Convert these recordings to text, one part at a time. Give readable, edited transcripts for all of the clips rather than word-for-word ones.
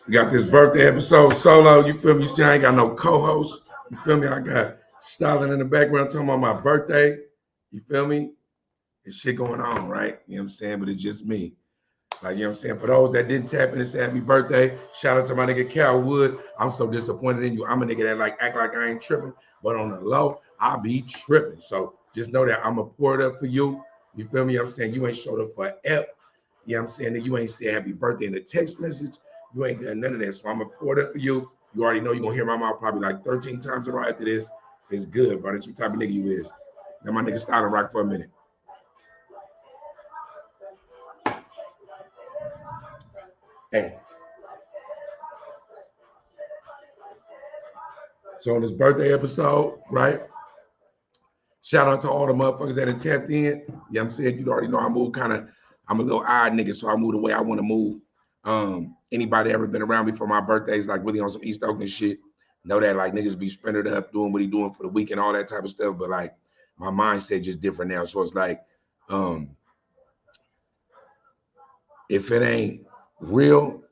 We got this birthday episode solo. You feel me? You see, I ain't got no co-host. You feel me? I got Stalin in the background talking about my birthday. You feel me? There's shit going on, right? You know what I'm saying? But it's just me. Like, you know what I'm saying? For those that didn't tap in and say happy birthday, shout out to my nigga Cal Wood. I'm so disappointed in you. I'm a nigga that like act like I ain't tripping, but on the low, I be tripping. So just know that I'm going to pour it up for you. You feel me? I'm saying you ain't showed up for F. You know what I'm saying? That you ain't said happy birthday in a text message. You ain't done none of that. So I'm going to pour it up for you. You already know you're going to hear my mouth probably like 13 times in a row after this. It's good, bro. That's what type of nigga you is. Now my nigga started rock for a minute. Hey. So on this birthday episode, right? Shout out to all the motherfuckers that have tapped in. You know what I'm saying? You already know I move kind of, I'm a little odd nigga, so I move the way I want to move. Anybody ever been around me for my birthdays, like really on some East Oakland shit, know that like niggas be spending it up, doing what he doing for the week and all that type of stuff. But like my mindset just different now. So it's like, if it ain't real,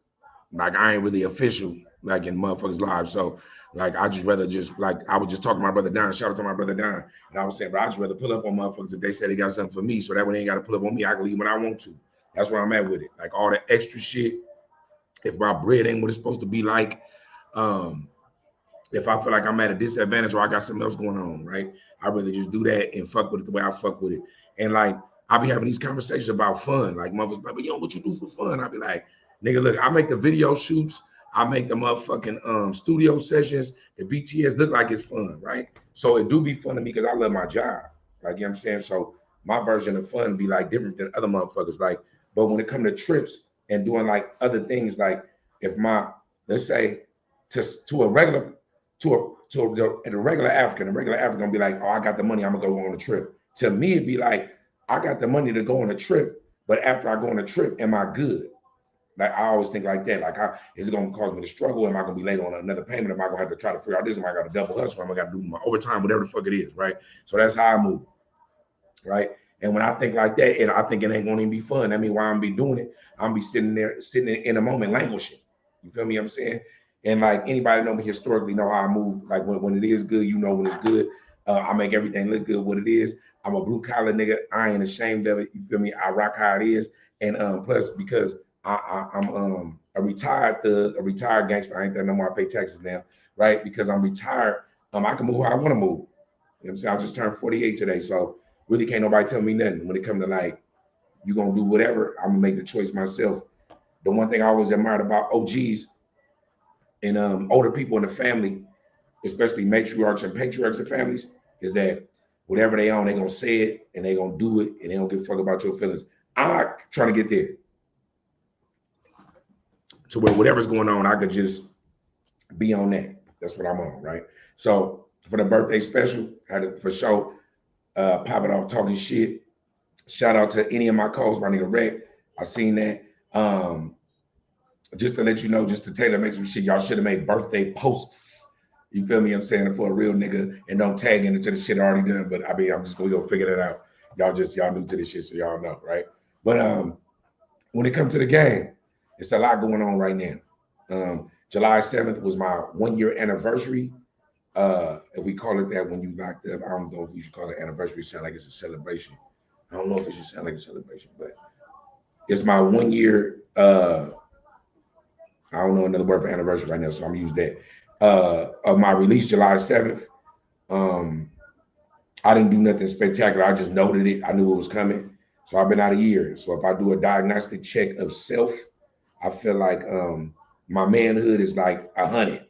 like I ain't really official, like in motherfuckers' lives. So like I just rather just like I was just talking to my brother Don. Shout out to my brother Don. And I was saying, bro, I just rather pull up on motherfuckers if they say they got something for me. So that way they ain't gotta pull up on me. I can leave when I want to. That's where I'm at with it. Like all the extra shit. If my bread ain't what it's supposed to be like, if I feel like I'm at a disadvantage or I got something else going on, right? I rather just do that and fuck with it the way I fuck with it. And like I be having these conversations about fun. Like motherfuckers like, yo, what you do for fun? I be like, nigga, look, I make the video shoots, I make the motherfucking studio sessions. The BTS look like it's fun, right? So it do be fun to me because I love my job. Like, you know what I'm saying? So my version of fun be like different than other motherfuckers. Like, but when it come to trips and doing like other things, like if my, let's say to a regular, a regular African gonna be like, oh, I got the money, I'm gonna go on a trip. To me, it'd be like, I got the money to go on a trip, but after I go on a trip, am I good? Like I always think like that. Like, is it gonna cause me to struggle? Am I gonna be late on another payment? Am I gonna have to try to figure out this? Am I got to double hustle? Am I got to do my overtime? Whatever the fuck it is, right? So that's how I move, right? And when I think like that, and I think it ain't gonna even be fun. I mean, why I'm be doing it? I'm be sitting there, sitting in a moment, languishing. You feel me? I'm saying, and like anybody know me historically know how I move. Like when it is good, you know when it's good. I make everything look good. What it is, I'm a blue collar nigga. I ain't ashamed of it. You feel me? I rock how it is, and plus because I'm a retired thug, a retired gangster. I ain't that no more. I pay taxes now, right? Because I'm retired. I can move how I want to move. You know what I'm saying? I just turned 48 today, so really can't nobody tell me nothing when it comes to like you gonna do whatever. I'm gonna make the choice myself. The one thing I always admired about OGs and older people in the family, especially matriarchs and patriarchs of families, is that whatever they own, they gonna say it and they gonna do it and they don't give a fuck about your feelings. I'm trying to get there to where whatever's going on, I could just be on that. That's what I'm on, right? So for the birthday special, I had to for sure pop it off talking shit. Shout out to any of my calls, my nigga Red. I seen that. Just to let you know, just to tailor make some shit, y'all should have made birthday posts. You feel me? I'm saying it for a real nigga and don't tag into the shit I already done. But I mean, I'm just gonna go figure that out. Y'all new to this shit, so y'all know, right? But when it comes to the game, it's a lot going on right now. July 7th was my 1 year anniversary. If we call it that when you locked up, I don't know if we should call it anniversary, sound like it's a celebration. I don't know if it should sound like a celebration, but it's my 1 year. I don't know another word for anniversary right now, so I'm gonna use that. Of my release, July 7th. Um, I didn't do nothing spectacular. I just noted it. I knew it was coming. So I've been out a year. So if I do a diagnostic check of self, I feel like my manhood is like 100.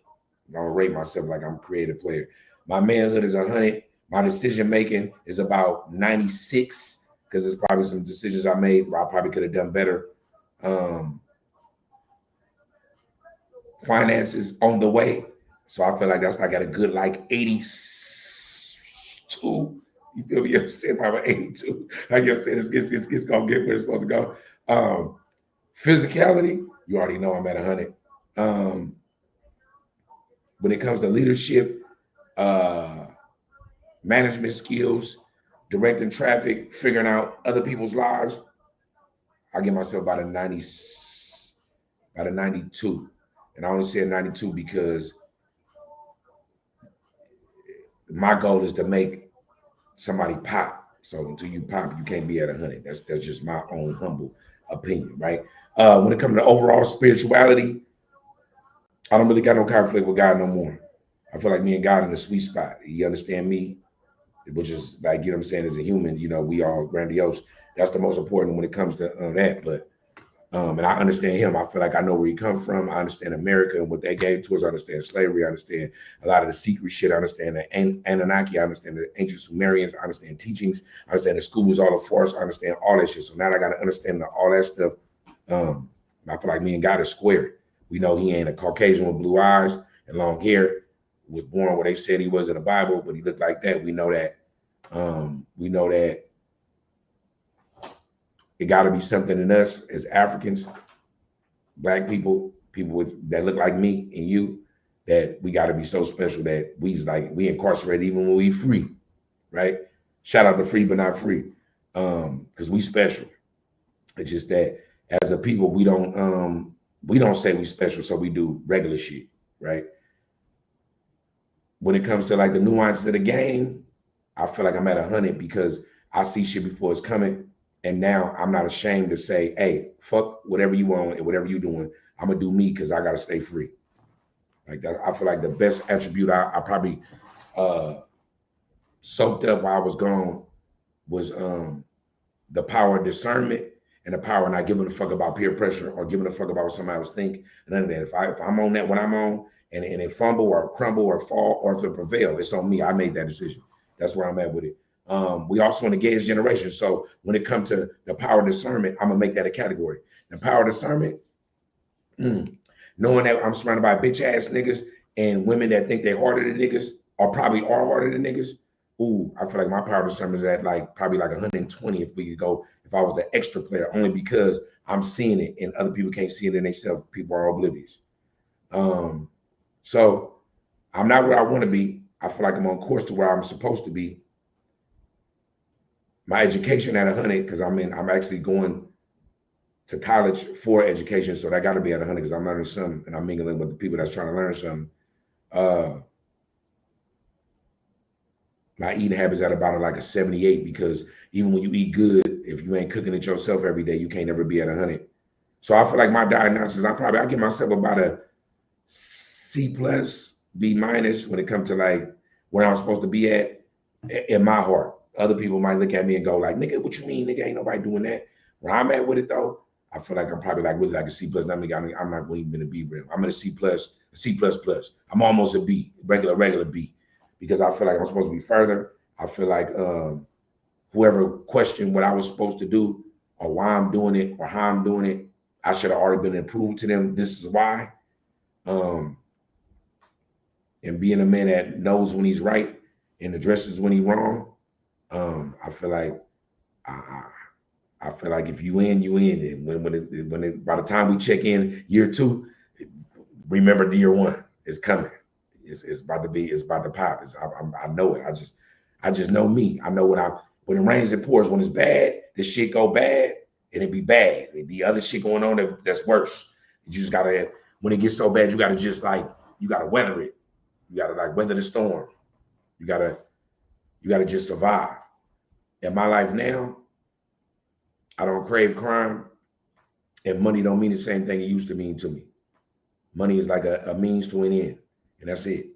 I'm gonna rate myself like I'm a creative player. My manhood is 100. My decision making is about 96 because there's probably some decisions I made where I probably could have done better. Finances on the way. So I feel like that's I got a good like 82. You feel me? I'm saying probably 82. Like you're saying, it's gonna get where it's supposed to go. Physicality, you already know I'm at 100. When it comes to leadership, management skills, directing traffic, figuring out other people's lives, I give myself about a 90, about a 92. And I only said 92 because my goal is to make somebody pop. So until you pop, you can't be at 100. That's just my own humble opinion, right? When it comes to overall spirituality, I don't really got no conflict with God no more. I feel like me and God in a sweet spot. He understand me, which is like, you know what I'm saying, as a human, you know, we all grandiose. That's the most important when it comes to that. But and I understand him. I feel like I know where he come from. I understand America and what they gave to us. I understand slavery. I understand a lot of the secret shit. I understand the Anunnaki. I understand the ancient Sumerians. I understand teachings. I understand the school was all a farce. I understand all that shit. So now I got to understand all that stuff. I feel like me and God is square. We know he ain't a Caucasian with blue eyes and long hair. Was born where they said he was in the Bible, but he looked like that. We know that. We know that it got to be something in us as Africans, Black people, that look like me and you, that we got to be so special that we incarcerate even when we free, right? Shout out to free but not free, because we special. It's just that as a people we don't say we special, so we do regular shit, right? When it comes to like the nuances of the game, I feel like I'm at 100 because I see shit before it's coming. And now I'm not ashamed to say, hey, fuck whatever you want and whatever you doing. I'm gonna do me because I gotta stay free. Like that, I feel like the best attribute I probably soaked up while I was gone was the power of discernment and the power of not giving a fuck about peer pressure or giving a fuck about what somebody else think. None of that. If I'm on that, what I'm on, and it fumble or crumble or fall or if it prevail, it's on me. I made that decision. That's where I'm at with it. We also in the gayest generation. So when it comes to the power of discernment, I'm gonna make that a category. The power of discernment, knowing that I'm surrounded by bitch ass niggas and women that think they're harder than niggas or probably are harder than niggas. Ooh, I feel like my power of discernment is at probably 120 if we could go, if I was the extra player, only because I'm seeing it and other people can't see it in themselves. People are oblivious. So I'm not where I want to be. I feel like I'm on course to where I'm supposed to be. My education at 100 because I'm actually going to college for education, so that got to be at 100 because I'm learning something and I'm mingling with the people that's trying to learn something. My eating habits at about a 78 because even when you eat good, if you ain't cooking it yourself every day, you can't ever be at 100. So I feel like my diagnosis, I give myself about a C plus, B minus when it comes to like where I'm supposed to be at in my heart. Other people might look at me and go like, nigga, what you mean, nigga? Ain't nobody doing that. Where I'm at with it though, I feel like I'm probably really like a C plus. I'm not even in a B rim. I'm in a C plus, a C plus plus. I'm almost a B, regular B, because I feel like I'm supposed to be further. I feel like whoever questioned what I was supposed to do or why I'm doing it or how I'm doing it, I should have already been approved to them. This is why. And being a man that knows when he's right and addresses when he's wrong, I feel like I feel like if you in, you in. And by the time we check in year 2, remember the year 1 is coming. It's about to pop. I know it. I just know me. I know when it rains, it pours. When it's bad, this shit go bad, and it be bad. It be other shit going on that's worse. You just gotta, when it gets so bad, you gotta you gotta weather it. You gotta weather the storm. You gotta just survive. In my life now, I don't crave crime, and money don't mean the same thing it used to mean to me. Money is like a means to an end, and that's it.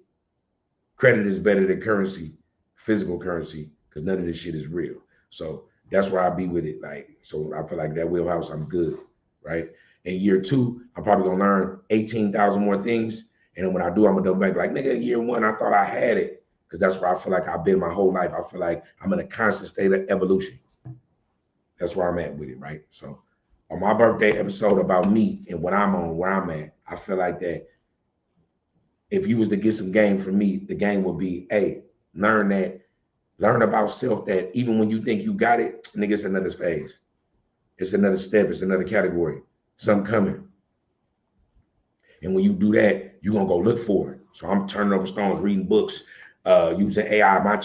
Credit is better than currency, physical currency, because none of this shit is real. So that's where I be with it. So I feel like that wheelhouse, I'm good, right? In year 2, I'm probably gonna learn 18,000 more things. And then when I do, I'm gonna double back like, nigga, year 1, I thought I had it. Because that's where I feel like I've been my whole life. I feel like I'm in a constant state of evolution. That's where I'm at with it, right? So on my birthday episode about me and what I'm on, where I'm at, I feel like that if you was to get some game from me, the game would be, hey, learn about self, that even when you think you got it, nigga, it's another phase. It's another step. It's another category. Something coming. And when you do that, you're going to go look for it. So I'm turning over stones, reading books, using AI. My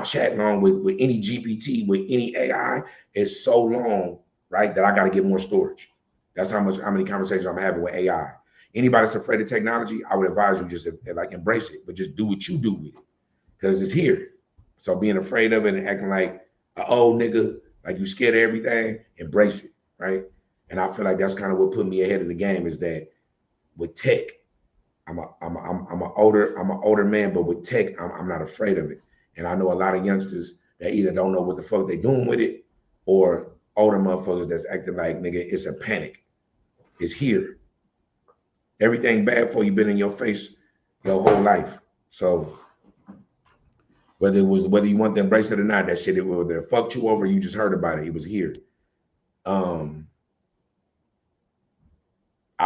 chat long with any GPT, with any AI is so long, right, that I got to get more storage. That's how many conversations I'm having with AI. Anybody that's afraid of technology, I would advise you just like embrace it, but just do what you do with it because it's here. So being afraid of it and acting like an old nigga, like you scared of everything, embrace it, right? And I feel like that's kind of what put me ahead of the game is that with tech, I'm an older man, but with tech, I'm not afraid of it. And I know a lot of youngsters that either don't know what the fuck they doing with it, or older motherfuckers that's acting like nigga, it's a panic. It's here. Everything bad for you been in your face your whole life. So whether you want to embrace it or not, that shit, whether it fucked you over, you just heard about it. It was here. I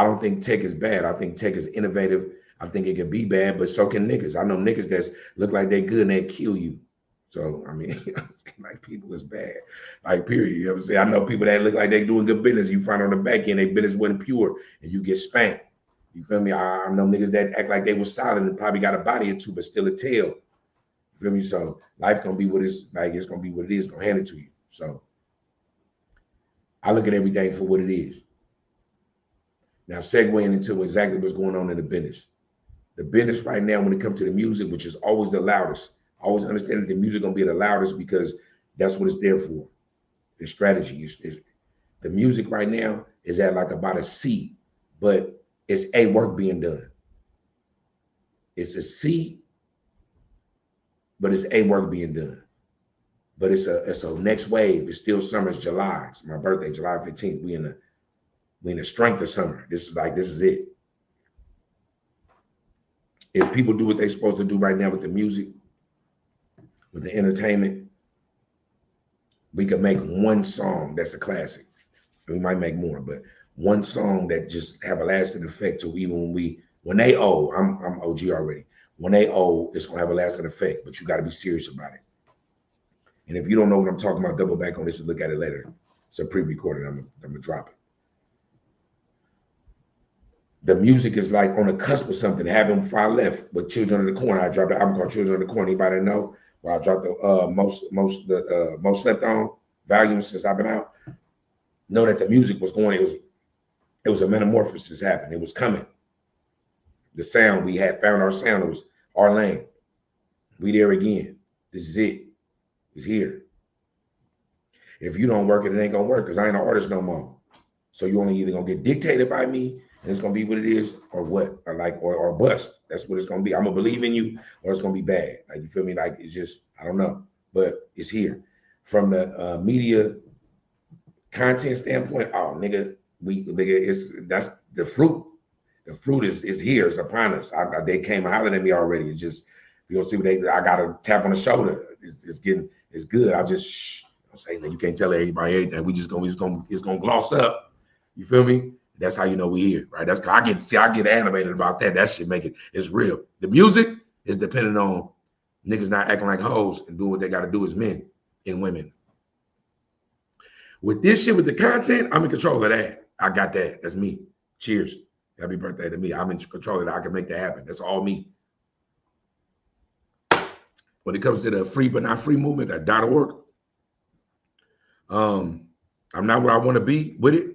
don't think tech is bad. I think tech is innovative. I think it can be bad, but so can niggas. I know niggas that look like they good and they kill you. So I mean, you know what I'm saying? Like people is bad. Like period. You know what I'm saying? I know people that look like they doing good business. You find on the back end, their business wasn't pure and you get spanked. You feel me? I know niggas that act like they was solid and probably got a body or two, but still a tail. You feel me? So life gonna be what it's like. It's gonna be what it is. Gonna hand it to you. So I look at everything for what it is. Now, segueing into exactly what's going on in the business. The business right now, when it comes to the music, which is always the loudest, I always understand that the music gonna be the loudest because that's what it's there for. The strategy is the music right now is at like about a C, but it's A work being done. It's a C, but it's A work being done. But it's a next wave. It's still summer. It's July. It's my birthday, July 15th. We in the strength of summer. This is it. If people do what they're supposed to do right now with the music, with the entertainment, we could make one song that's a classic. We might make more, but one song that just have a lasting effect to even when they owe, I'm OG already. When they owe, it's gonna have a lasting effect, but you gotta be serious about it. And if you don't know what I'm talking about, double back on this and look at it later. It's a pre-recorded, I'm gonna drop it. The music is like on the cusp of something. Having before I left with Children of the Corn, I dropped the album called Children of the Corn. Anybody know? Where I dropped the most slept on volume since I've been out. Know that the music was going. It was a metamorphosis happening. It was coming. The sound we had found our sound. It was our lane. We there again. This is it. It's here. If you don't work it, it ain't gonna work because I ain't an artist no more. So you only either gonna get dictated by me and it's gonna be what it is, or what, or bust. That's what it's gonna be. I'm gonna believe in you, or it's gonna be bad. Like you feel me? Like it's just I don't know, but it's here. From the media content standpoint, oh nigga, that's the fruit. The fruit is here. It's upon us. They came and hollered at me already. It's just you don't see what I got a tap on the shoulder. It's good. I just shh. I'm saying that you can't tell everybody everything. It's gonna gloss up. You feel me? That's how you know we here, right? That's I get animated about that. That shit it's real. The music is dependent on niggas not acting like hoes and doing what they gotta do as men and women. With this shit, with the content, I'm in control of that. I got that. That's me. Cheers. Happy birthday to me. I'm in control of that. I can make that happen. That's all me. When it comes to the free but not free movement at .org, I'm not where I want to be with it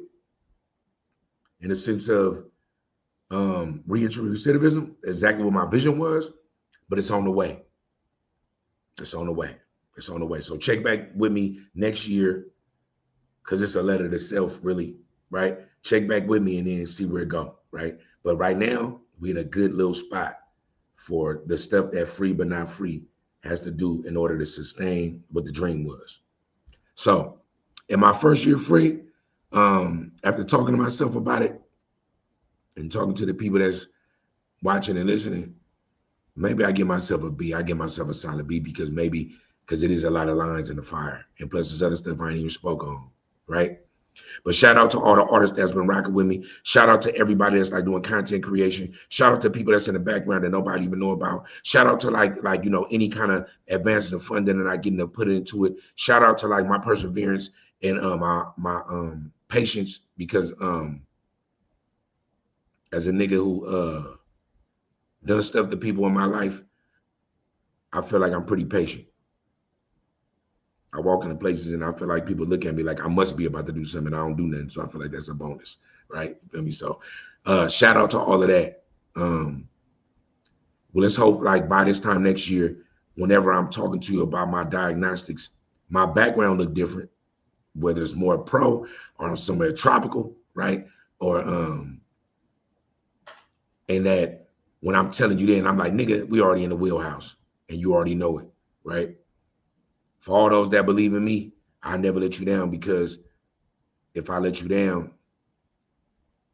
in the sense of reentry recidivism, exactly what my vision was, but it's on the way. It's on the way. It's on the way. So check back with me next year because it's a letter to self, really, right? Check back with me and then see where it go, right? But right now, we in a good little spot for the stuff that free but not free has to do in order to sustain what the dream was. So in my first year free, after talking to myself about it and talking to the people that's watching and listening, maybe I give myself a B. I give myself a solid B because it is a lot of lines in the fire. And plus there's other stuff I ain't even spoke on, right? But shout out to all the artists that's been rocking with me. Shout out to everybody that's like doing content creation. Shout out to people that's in the background that nobody even know about. Shout out to like any kind of advances of funding that I get to put into it. Shout out to like my perseverance and my patience because as a nigga who done stuff to people in my life, I feel like I'm pretty patient. I walk into places and I feel like people look at me like I must be about to do something. I don't do nothing. So I feel like that's a bonus. right? You feel me? So shout out to all of that. Well, let's hope like by this time next year, whenever I'm talking to you about my diagnostics, my background look different, whether it's more pro or I'm somewhere tropical, right? Or and that when I'm telling you then, I'm like, nigga, we already in the wheelhouse and you already know it, right? For all those that believe in me, I never let you down, because if I let you down,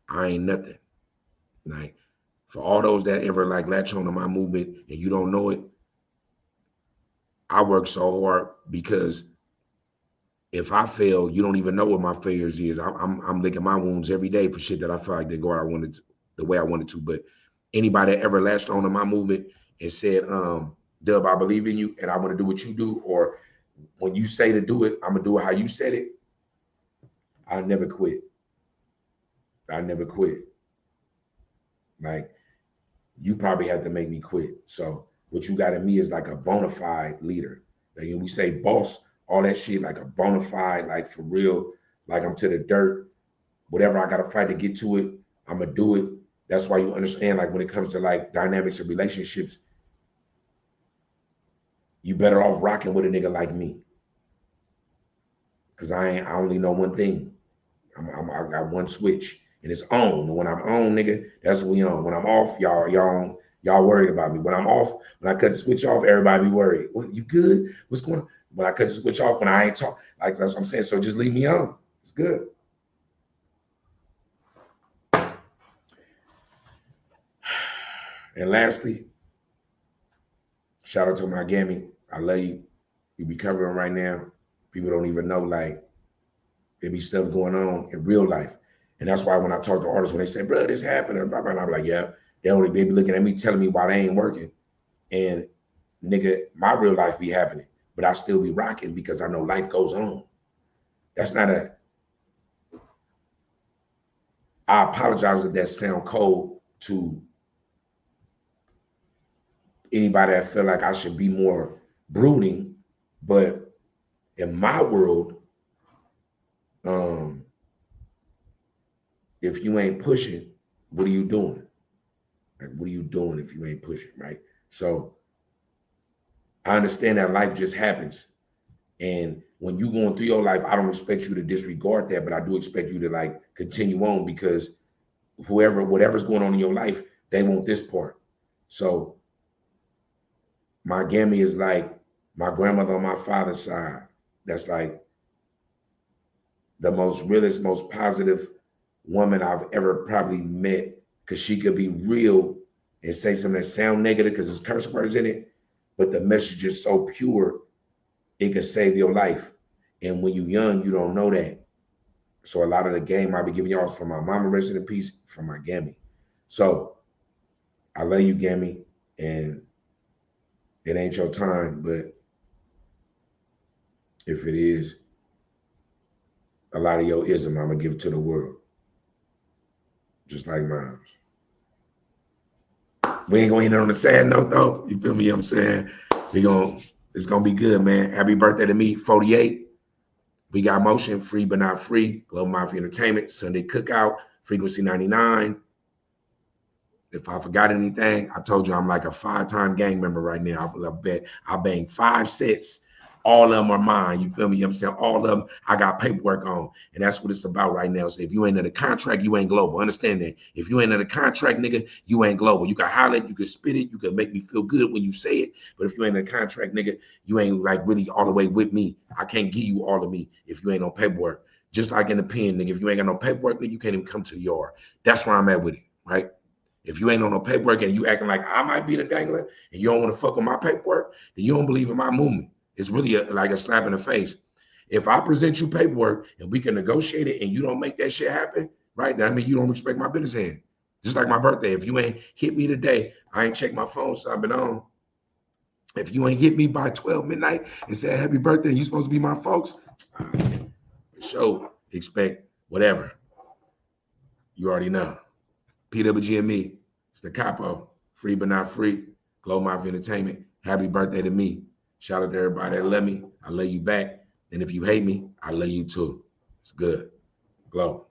I ain't nothing. Like, for all those that ever like latch on to my movement and you don't know it, I work so hard, because if I fail, you don't even know what my failures is. I'm licking my wounds every day for shit that I feel like didn't go out the way I wanted to. But anybody that ever latched on to my movement and said, Dub, I believe in you and I want to do what you do, or when you say to do it, I'm gonna do it how you said it, I never quit. I never quit. Like, you probably had to make me quit. So what you got in me is like a bona fide leader. Like, we say boss, all that shit, like a bona fide, like for real, like I'm to the dirt. Whatever I gotta fight to get to it, I'm gonna do it. That's why you understand, like when it comes to like dynamics of relationships, you better off rocking with a nigga like me. Cause I only know one thing. I got one switch and it's on. When I'm on, nigga, that's what we on. When I'm off, y'all worried about me. When I'm off, when I cut the switch off, everybody be worried. What, you good? What's going on? When I cut the switch off, when I ain't talk, like that's what I'm saying. So just leave me on. It's good. And lastly, shout out to my GME. I love you. You be covering right now. People don't even know, like, there be stuff going on in real life. And that's why when I talk to artists, when they say, bro, this happened, and I'm like, yeah, they be looking at me, telling me why they ain't working. And nigga, my real life be happening, but I still be rocking because I know life goes on. That's not a, I apologize if that sound cold to anybody that feel like I should be more brooding, but in my world, if you ain't pushing, what are you doing? Like, what are you doing if you ain't pushing, right? So I understand that life just happens. And when you going through your life, I don't expect you to disregard that, but I do expect you to like continue on, because whatever's going on in your life, they want this part. So my GME is like my grandmother on my father's side. That's like the most realest, most positive woman I've ever probably met, because she could be real and say something that sound negative because there's curse words in it, but the message is so pure, it can save your life. And when you're young, you don't know that. So a lot of the game I be giving y'all is from my mama, rest in peace, from my GME. So I love you, GME, and it ain't your time, but if it is, a lot of your ism, I'm gonna give it to the world, just like mine. We ain't gonna end it on a sad note though. You feel me? I'm saying it's gonna be good, man. Happy birthday to me, 48. We got motion, free but not free. Global Mafia Entertainment, Sunday Cookout, Frequency 99. If I forgot anything, I told you I'm like a 5-time gang member right now. I bet I banged 5 sets. All of them are mine. You feel me? I'm saying all of them I got paperwork on. And that's what it's about right now. So if you ain't in a contract, you ain't global. Understand that. If you ain't in a contract, nigga, you ain't global. You can holler it, you can spit it, you can make me feel good when you say it. But if you ain't in a contract, nigga, you ain't like really all the way with me. I can't give you all of me if you ain't on paperwork. Just like in the pen, nigga, if you ain't got no paperwork, nigga, you can't even come to the yard. That's where I'm at with it, right? If you ain't on no paperwork and you acting like I might be the dangler and you don't want to fuck with my paperwork, then you don't believe in my movement. It's really like a slap in the face. If I present you paperwork and we can negotiate it and you don't make that shit happen, right? Then I mean you don't respect my business hand. Just like my birthday. If you ain't hit me today, I ain't checked my phone, so I've been on. If you ain't hit me by 12 midnight and said happy birthday, you supposed to be my folks, for sure, expect whatever. You already know. PWGME, it's the capo, free but not free, Global Mafia Entertainment. Happy birthday to me. Shout out to everybody that love me. I love you back. And if you hate me, I love you too. It's good. Glow.